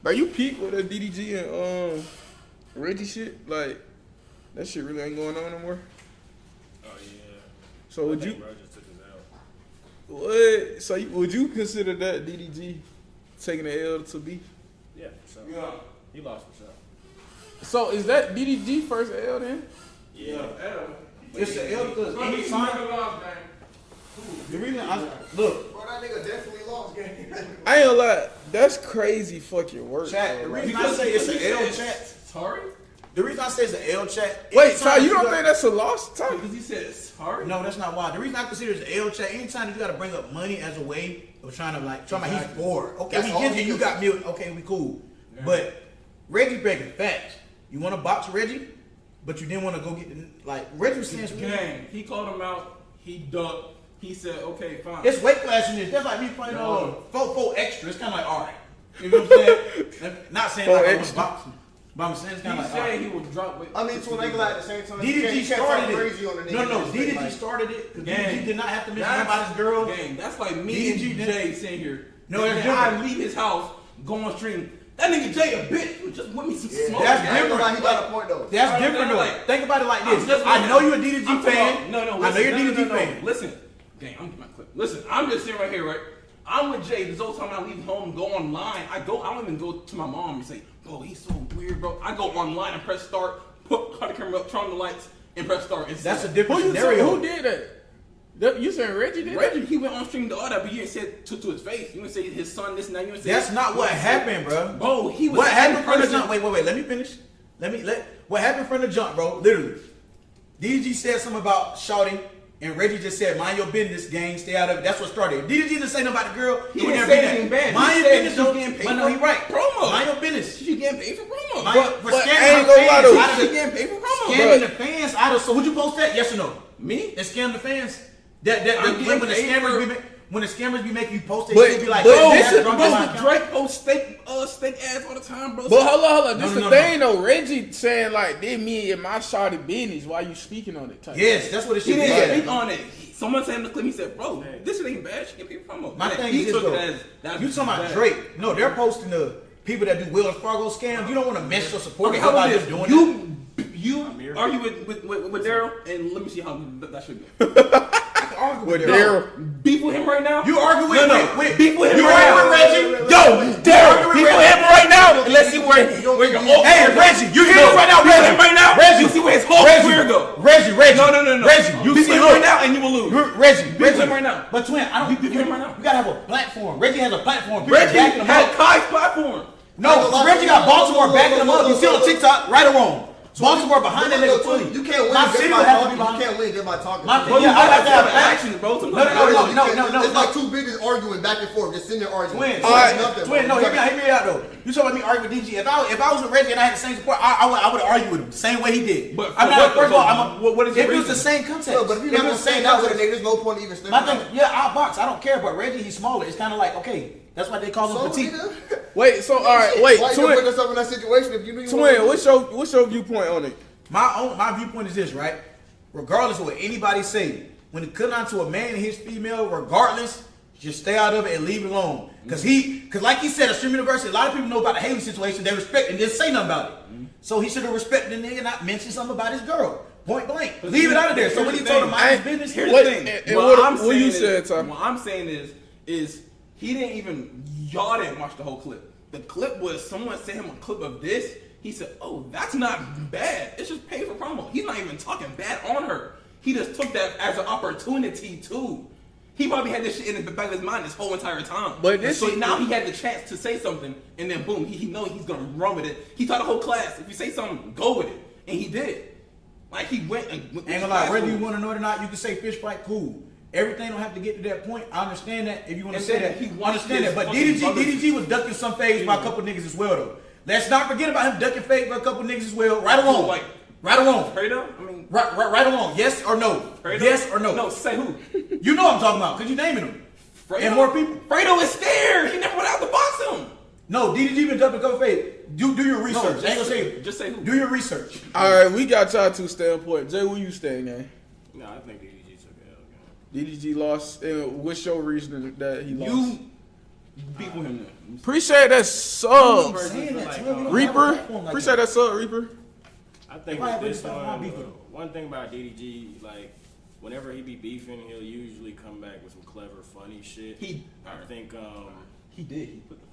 Bro, you peep with that DDG and Reggie shit? Like, that shit really ain't going on no more? Oh, yeah. So would you... Bro just took his L. What? So would you consider that DDG taking the L to beef? Yeah, for sure. Yeah. He lost for sure. So is that DDG first L then? Yeah. L. It's the L because anytime. The reason look, Bro, that nigga definitely lost game. I ain't gonna lie, that's crazy fucking work. chat. The bro. reason I say it's an L chat. Sorry? The reason I say it's an L chat. Wait, Ty, you don't think that's a loss, Ty? Because he said sorry? No, that's not why. The reason I consider it an L chat. Anytime you got to bring up money as a way of trying to he's bored. Okay, That's we all get you. he You does. got me. Okay, we cool. Yeah. But Reggie breaking facts. You want to box Reggie, but you didn't want to go get like Reggie was saying. Gang, he called him out. He ducked. He said, okay, fine. It's weight class in this. That's like me playing on 4 extra. It's kind of like, all right. You know what I'm saying? Not saying like I was boxing, but I'm saying it's kind He of like, all said right. he was drunk. But I mean, to an angle at the same time. DDG started it. Crazy on the No, nigga. DDG Like, started it. Because Gang. DDG did not have to mention That's- nobody's girl. Gang, that's like me DDG and did- Jay sitting here. No, and it's then I different. leave his house, go on stream. That nigga Jay a bitch. You just with me some smoke. That's I ain't gonna lie, different. he got a point though. That's Alright, different then, though. like, Think about it like I'm this. just I know looking- you're a DDG I'm talking fan. about- No, I know you're a DDG fan. Listen, gang, I'm getting my clip. Listen, I'm just sitting right here, right? I'm with Jay. This whole time I leave home, go online. I don't even go to my mom and say, bro, he's so weird, bro. I go online and press start, cut the camera up, turn on the lights, and press start. It's That's a Who different you scenario. who did that? You saying Reggie did Reggie, he went on stream to all that, but you didn't say it to his face. You didn't say his son this and that. You didn't say That's not what happened, bro. Bro, he was What happened from the person- jump? Wait. Let me finish. What happened from the jump, bro? Literally, DDG said something about shouting, and Reggie just said, "Mind your business, gang. Stay out of it." That's what started. If DDG didn't say nothing about the girl. He it would didn't never say be anything that. bad. Mind He your said business, she though. getting paid But no, for he right. promo. Mind your business. She getting paid for promo. But but I scamming ain't the gonna lie fans though. out of She the getting paid for promo. scamming the fans out of. So would you post that? Yes or no? Me? And scam the fans. When getting the paid scammers for- be when the scammers be making you post it, But- they be like, but "Oh, this that's is- drunk this on my is account." Drake post steak ass all the time, bro. But hold on. This No, the no, thing though. Reggie saying like, "Did me and my shawty business? Why you speaking on it?" Type. Yes, that's what it He should be. didn't speak on it. Someone said in the clip, he said, bro, this shit ain't bad. She get paid for promo. My But thing he is this, took though. it as that's You talking about bad. Drake? No, they're posting the people that do Wells Fargo scams. You don't want to mess your support. Okay, How how about about them this? doing You argue with Daryl, and let me see how that should go. argue With with Daryl. Beef with him right now? You argue with Beef with him you right argue now. with Reggie? Yo, Daryl, argue with beef with Reggie? him right now, and let's see where you can. Hey, Reggie, you hear this right now, Beef with Reggie? him right now? Reggie, You see where his whole career go. Reggie. No. Reggie, you Beef see with him right now, and you will lose. Reggie, Beef with him right now. But twin, I don't. Beef with him right now. You gotta have a platform. Reggie has a platform. People Reggie backing him had up. Kai's platform. No, Reggie got Baltimore backing him up. You see on TikTok, right or wrong? Baltimore behind that nigga fully. You can't win My just city by would have to talking. be behind. You can't win just by talking. My Bro, Yeah, I like to have actions, bro. No. It's like two bitches arguing back and forth, just sitting there arguing. Twin, It's alright, nothing, Twin, bro. no, hear me out though. You talking about me arguing with DG? If I was with Reggie and I had the same support, I would argue with him the same way he did. But I'm for not. what, First of all, though? What is if your it was the reason? same context. No, but if you're not gonna say that with a nigga, there's no point even stepping My thing, out. yeah, I'll box. I don't care. But Reggie, he's smaller. It's kind of like okay, that's why they call him So, petite. nigga, Wait, so all right, wait, why you gonna put twin, yourself in that situation if you knew you twin. What's your viewpoint on it? My viewpoint is this, right? Regardless of what anybody say, when it comes down to a man and his female, regardless, just stay out of it and leave it alone. Cause like he said, at Stream University, a lot of people know about the Haley situation. They respect and didn't say nothing about it. So he should have respected the nigga and not mentioned something about his girl. Point blank. Leave it out of there. So when he told him mind his business, Here's What- the thing. and what I'm you saying said, Tom? What I'm saying is he didn't even, y'all didn't watch the whole clip. The clip was someone sent him a clip of this. He said, oh, that's not bad. It's just paid for promo. He's not even talking bad on her. He just took that as an opportunity too. He probably had this shit in the back of his mind this whole entire time. But this so shit- now he had the chance to say something, and then boom, he know he's gonna run with it. He taught the whole class, if you say something, go with it, and he did. Like he went and ain't gonna lie, whether you want to know it or not, you can say fish fight, cool. Everything don't have to get to that point. I understand that. If you want to And say then that, he he watched understand his that. But fucking brothers- DDG was ducking some phase by a couple niggas as well, though. Let's not forget about him ducking fake by a couple niggas as well. Right or wrong? Like, right or wrong? Fredo? I mean, Right or wrong? Yes or no? Fredo? Yes or no? No, say who? You know what I'm talking about, because you naming them. Fredo? And more people. Fredo is scared. He never went out to box him. No, DDG been ducking a couple fake. Do your research. I ain't gonna say Just say who. Do your research. All right, we got y'all two standpoint. Jay, where you staying, man? No, I think DDG took it. DDG lost. And what's your reason that he lost? beef with him then. Appreciate that sub, saying that, Twin. We don't Reaper. have a platform like Appreciate that sub, Reaper. I think If I with ever this start my beef with him. one thing about DDG, like whenever he be beefing, he'll usually come back with some clever, funny shit. I think He did. He put the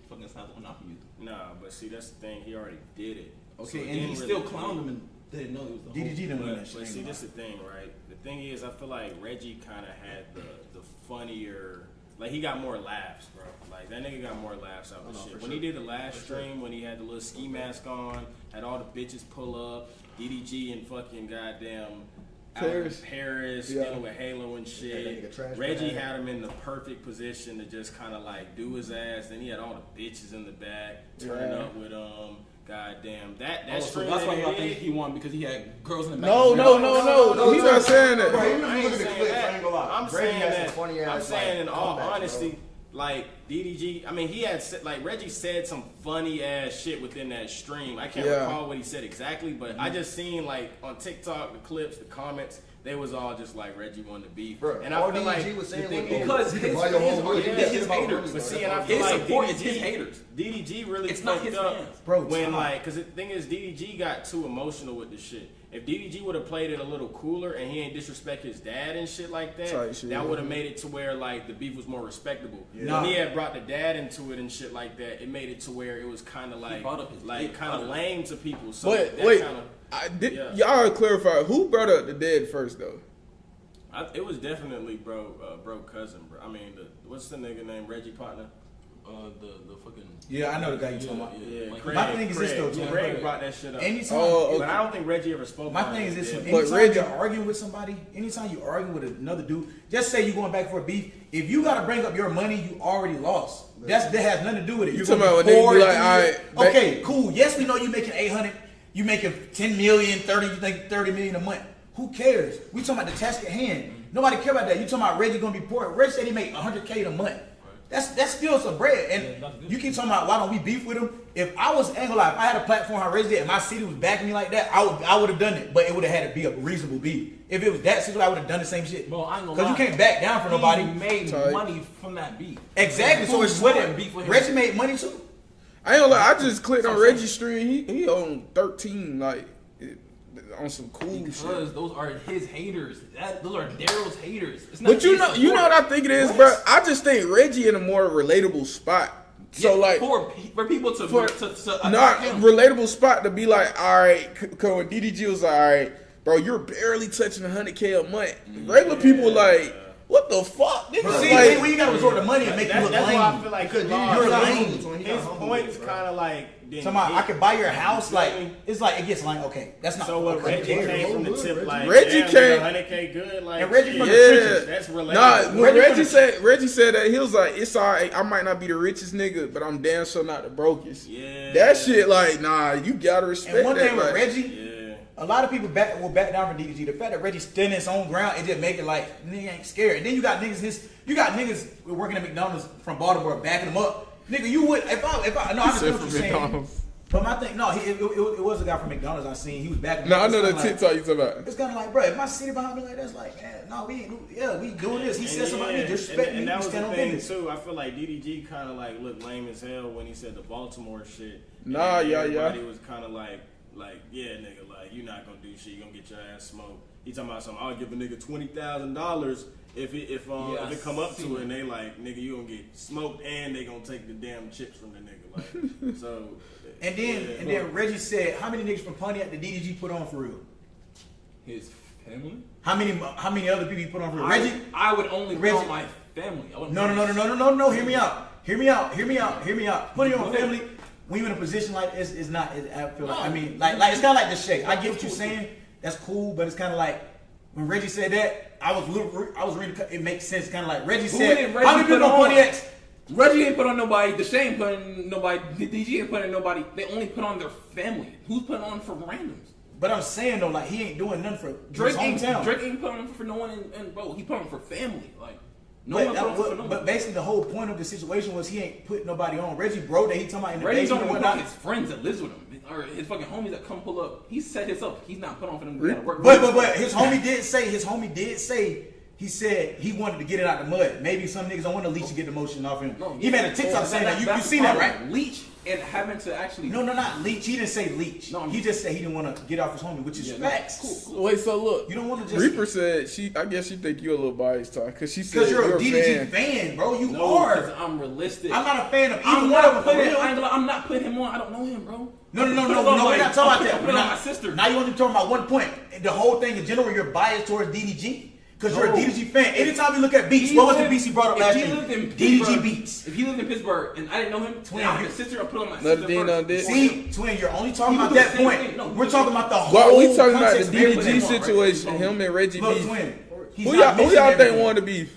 fucking sounds on off of you. nah, but see that's the thing. He already did it. Okay, So it and didn't he really still do clowned it. him and didn't know he was the DDG didn't win that But shit. see, this is the thing, right? The thing is, I feel like Reggie kind of had the funnier, like he got more laughs, bro. Like that nigga got more laughs out of the shit. When he did the last stream, when he had the little ski mask on, had all the bitches pull up, DDG and fucking goddamn Paris Yeah. dealing with Halo and Yeah, that nigga shit. trash Reggie bag. had him in the perfect position to just kind of like do his ass. Then he had all the bitches in the back turning Yeah. up with goddamn that Oh, so stream that's that why they y'all did, think he won because he had girls in the back. No, he's not saying Bro, that. even if I you ain't look at the saying clips, that. I ain't gonna lie. I'm Reggie saying has some that. funny I'm ass, saying like, in all comebacks, honesty, bro. like DDG. I mean, he had like Reggie said some funny ass shit within that stream. I can't Yeah. recall what he said exactly, but I just seen like on TikTok the clips, the comments. They was all just like Reggie wanted to beef, Bro, and I all feel like DDG was saying the thing was, is- because you can his buy your fans whole are hood. his That shit about haters. Reggie, But bro. see, and I His feel like support is DDG, his haters. DDG really It's not fucked his up fans. Bro, when stop. like, cause the thing is DDG got too emotional with the shit. If DDG would have played it a little cooler and he ain't disrespect his dad and shit like that, Tight shit. that would have made it to where like the beef was more respectable. Nah. When he had brought the dad into it and shit like that, it made it to where it was kind of like brought up his like dick. kind of lame to people. So But that wait, kinda, yeah. y'all clarify who brought up the dead first though. it was definitely bro cousin, bro. I mean, what's the nigga named Reggie partner? The fucking Yeah, I know the guy you talking about. Yeah, Like, Craig. my thing is this, though, Tim. Craig brought that shit up. Anytime, Oh, But I don't think Reggie ever spoke. my on thing it. is this: Yeah. anytime Reggie- you're arguing with somebody, anytime you arguing with another dude, just say you going back for a beef. If you gotta bring up your money, you already lost. That has nothing to do with it. You You're talking gonna about be when poor they be in like, 10 all years. right, back- Okay, cool. Yes, we know you making 800. You making 10 million, 30. You think 30 million a month? Who cares? We talking about the task at hand. Nobody care about that. You talking about Reggie gonna be poor? Reggie said he make 100K a month. That's still some bread. And you keep talking about why don't we beef with him? If I was ain't gonna lie, if I had a platform how Reggie did and my city was backing me like that, I would have done it. But it would have had to be a reasonable beef. If it was that situation, I would have done the same shit. Bro, I ain't gonna Because you lie. can't back down for nobody. He made Tight. money from that beef. Exactly. So it's Who smart. wouldn't beef with him? Reggie made money too. I ain't gonna lie, I just clicked on Reggie's stream. He on 13, like on some cool shit. Because those are his haters. Those are Daryl's haters. It's not But you his know what support. I think it is, What? bro. I just think Reggie in a more relatable spot. So Yeah, like, for people to for attack not him. relatable spot to be like, all right, cause when DDG was like, all right, bro, you're barely touching 100K a month. Regular people like, what the fuck? Nigga, See, like, when you gotta resort to money and make you look That's why I lame. feel like Because he you're lost. lame. His points kind of like. didn't Talking about, hit. I could buy your house, You feel like me? it's like it gets like okay, that's not. So what okay, Reggie cares. came from the Reggie tip like Reggie damn, came- 100K good like And Reggie shit. from the yeah, trenches. That's relatable. nah. When Reggie Reggie from the- said that, he was like, it's alright. I might not be the richest nigga, but I'm damn sure not the brokest. Yeah. That shit, like, nah, you gotta respect And one that. thing with like, Reggie, Yeah. a lot of people will back down from DDG. The fact that Reggie stood in his own ground, it just make it like nigga ain't scared. And then you got niggas working at McDonald's from Baltimore backing him up. Nigga, you would if I no, I He said understand what from you're saying. McDonald's. But my thing, no, it was a guy from McDonald's I seen. He was backing. No, him I up. know It's that kinda like- TikTok you talking about. It's kind of like, bro, if my city behind me like that, it's like, man, no, we doing this. He said something about me, disrespect me, and that we was stand the on thing business. too. I feel like DDG kind of like looked lame as hell when he said the Baltimore shit. And Nah, then yeah. everybody was kind of like, yeah, nigga, like you not gonna do shit. You gonna get your ass smoked. He talking about something. I'll give a nigga $20,000 if it come up to it, and they like, nigga, you gonna get smoked, and they gonna take the damn chips from the nigga. Like, so. And then Reggie said, how many niggas from Pontiac did DDG put on for real? His family. How many other people he put on for real? Reggie? I would only put Reggie- on my family. I wouldn't No. Hear me out. Putting you on Go family. When you're in a position like this, it's not. I feel like, I mean, like it's kind of like the shake. I get what you're saying. That's cool, but it's kind of like when Reggie said that. I was reading. It makes sense. Kind of like Reggie said. did Reggie How many people put on on? Pontiacs? Reggie ain't put on nobody. Deshae ain't put on nobody. DDG ain't put on nobody. They only put on their family. Who's putting on for randoms? But I'm saying though, like he ain't doing nothing for Drake his ain't hometown. put on for no one, and bro, he put on for family. Like no But, one put on for no but one. basically, the whole point of the situation was he ain't put nobody on. Reggie, bro, that he talking about in the Reggie's basement only and put on whatnot. his friends that lives with him, or his fucking homies that come pull up. He set his up. He's not put on for them to work. But his homie did say He said he wanted to get it out the mud. Maybe some niggas don't want to leech and get the motion off him. No, he made a TikTok saying that. You seen that, right? Leech and having to actually. No, not leech. He didn't say leech. No, he just said he didn't want to get off his homie, which is facts. Cool. Wait, so look. You don't want to just. Reaper said I guess she think you're a little biased, Ty, because she said Because you're a fan. DDG fan, bro. You No, are. because I'm realistic. I'm not a fan of either I'm one of not them. putting. for real. I'm not putting him on. I don't know him, bro. No, we're Like, not talking about that. put it on my sister. Now you're only talking about one point. The whole thing in general, you're biased towards DDG. Because you're a DDG fan. Anytime you look at beats, what was the beats he brought up last year? DDG beats. If he lived in Pittsburgh and I didn't know him, Twin, I could sit here and put on my Another sister thing first. on this. See, Twin, you're only talking You about do the that same point. thing. No, We're talking about the whole Well, we talking about the context of everything. DDG situation. Him and Reggie Look, beef. Twin, he's Who not y'all mixing think everything. won the beef?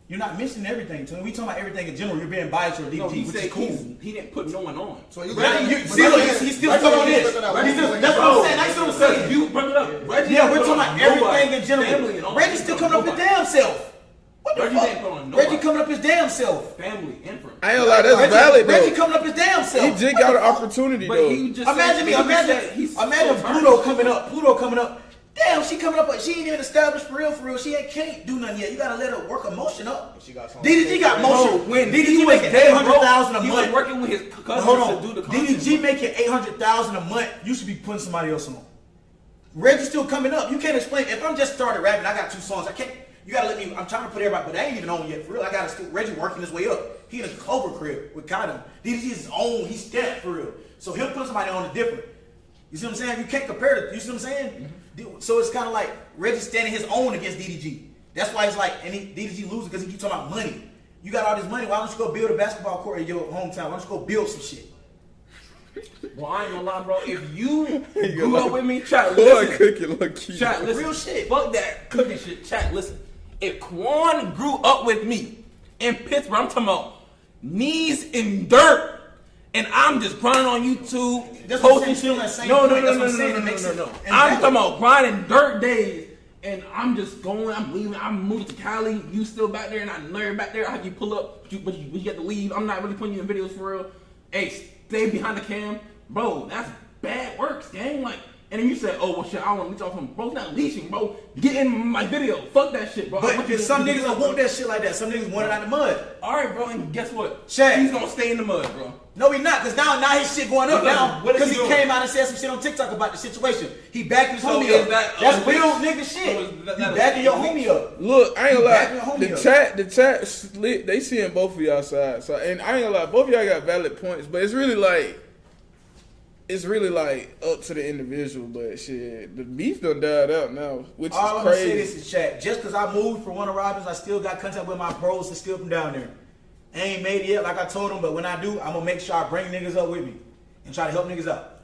You're not missing everything, Twin. We talking about everything in general. You're being biased towards No, DDG, he which said is cool. he didn't put no one on. So you But got see, look, he's still talking on this. That's what I'm saying. That's what I'm saying. You bring it up. Reggie Yeah, didn't we're put talking on about everything nobody. in Family and general. all Reggie's that. still coming up his Nobody. damn self. What the Reggie fuck? didn't put on nobody. Reggie coming up his damn self. Family and friends. I ain't gonna lie, that's valid Reggie though. coming up his damn self. He just What got the an fuck? opportunity But though. he just Imagine so Pluto coming up. Pluto coming up. Damn, she coming up, but she ain't even established for real. She can't do nothing yet. You gotta let her work her motion up. DDG got motion. Bro, when DDG was making dead, 800,000 a he was month. working with his cousins Hold on. to do the content. DDG making 800,000 a month. You should be putting somebody else on. Reggie's still coming up. You can't explain. If I'm just started rapping, I got 2 songs. I can't. You gotta let me. I'm trying to put everybody, but I ain't even on yet. For real, I gotta still. Reggie working his way up. He in a Cobra crib with Kyle. DDG is his own. He's stamped for real. So him putting somebody on is different. You see what I'm saying? You can't compare it. You see what I'm saying? So it's kind of like Reggie standing his own against DDG. That's why it's like, and DDG losing because he keep talking about money. You got all this money. Why don't you go build a basketball court in your hometown? Why don't you go build some shit? Bro, I ain't gonna lie, bro. If you grew up with me, chat, Boy, listen. cooking low key. Chat, listen. Real shit. Fuck that cooking shit. Chat, listen. If Keewon grew up with me in Pittsburgh, I'm talking about knees in dirt, and I'm just grinding on YouTube, That's what I'm posting saying, shit. that same No. point. That's what I'm saying. It makes it I'm invalid. talking about grinding dirt days, and I'm just going. I'm leaving. I'm moving to Cali. You still back there, and I know you're back there. I have you pull up, but you got to leave. I'm not really putting you in videos for real. Hey, stay behind the cam, bro. That's bad works, gang. Like. And then you said, oh, well, shit, I don't want to leech off him. Bro, it's not leeching, bro. Get in my video. Fuck that shit, bro. But some niggas don't want that shit like that. Some niggas want it out the mud. All right, bro, and guess what? Shaq. He's going to stay in the mud, bro. No, he not, because now his shit going up Because now. what is Because he he doing? came out and said some shit on TikTok about the situation. He backing his So homie is up. that That's a leech? real nigga shit. So is that You a backing your leech? homie up. Look, I ain't You gonna backing your lie. homie up. The chat slit. They seeing both of y'all sides. So, and I ain't gonna lie. Both of y'all got valid points, but it's really like up to the individual. But shit, the beef done died out now, which All I'm is gonna say crazy. this is chat. Just because I moved for Warner Robins, I still got contact with my bros that's still from down there. I ain't made it yet, like I told them, but when I do, I'm gonna make sure I bring niggas up with me and try to help niggas out.